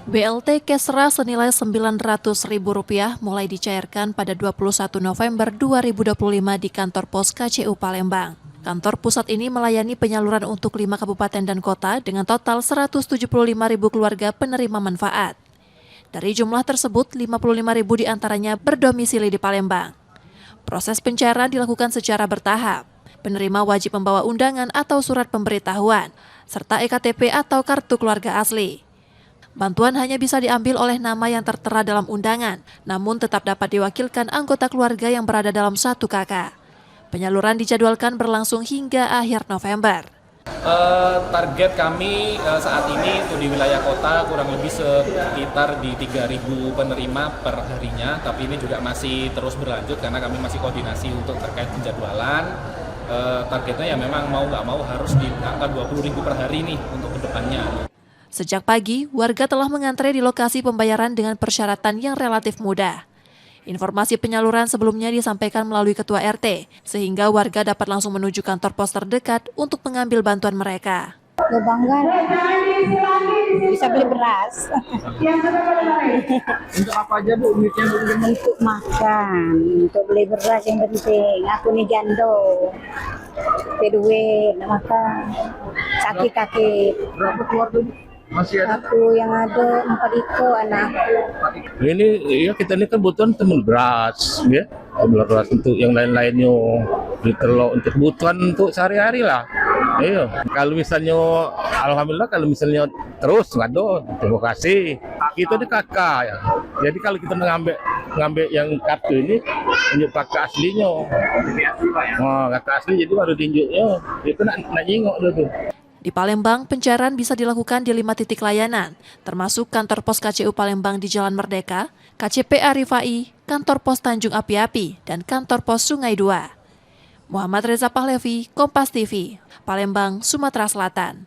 BLT Kesra senilai Rp900.000 mulai dicairkan pada 21 November 2025 di kantor pos KCU Palembang. Kantor pusat ini melayani penyaluran untuk 5 kabupaten dan kota dengan total 175.000 keluarga penerima manfaat. Dari jumlah tersebut, 55.000 diantaranya berdomisili di Palembang. Proses pencairan dilakukan secara bertahap. Penerima wajib membawa undangan atau surat pemberitahuan, serta EKTP atau kartu keluarga asli. Bantuan hanya bisa diambil oleh nama yang tertera dalam undangan, namun tetap dapat diwakilkan anggota keluarga yang berada dalam satu KK. Penyaluran dijadwalkan berlangsung hingga akhir November. Target kami saat ini untuk di wilayah kota kurang lebih sekitar di 3.000 penerima per harinya, tapi ini juga masih terus berlanjut karena kami masih koordinasi untuk terkait penjadwalan. Targetnya ya memang mau nggak mau harus di angka 20.000 per hari nih untuk kedepannya. Sejak pagi, warga telah mengantre di lokasi pembayaran dengan persyaratan yang relatif mudah. Informasi penyaluran sebelumnya disampaikan melalui Ketua RT, sehingga warga dapat langsung menuju kantor pos terdekat untuk mengambil bantuan mereka. Bangga bisa beli beras. Untuk apa aja Bu? Untuk makan, untuk beli beras yang penting. Aku nih jando, duit, makan, sakit-sakit. Berapa keluarga Bu? Masih ada? Aku yang ada 4 ekor anak. Ini ya kita ini kan kebutuhan temen beras, ya. Beras untuk yang lain-lainnya, beli telur untuk kebutuhan untuk sehari-hari lah. Iya. Kalau misalnya, alhamdulillah kalau misalnya terus nggak ada, terima kasih. Kita ini kakak ya. Jadi kalau kita ngambil yang kartu ini, tunjuk kakak aslinya. Oh, kakak asli jadi baru tunjuknya. Itu nak nyingok dulu. Di Palembang, pencairan bisa dilakukan di 5 titik layanan, termasuk kantor pos KCU Palembang di Jalan Merdeka, KCP Arifai, kantor pos Tanjung Api-Api, dan kantor pos Sungai 2. Muhammad Reza Pahlevi, Kompas TV, Palembang, Sumatera Selatan.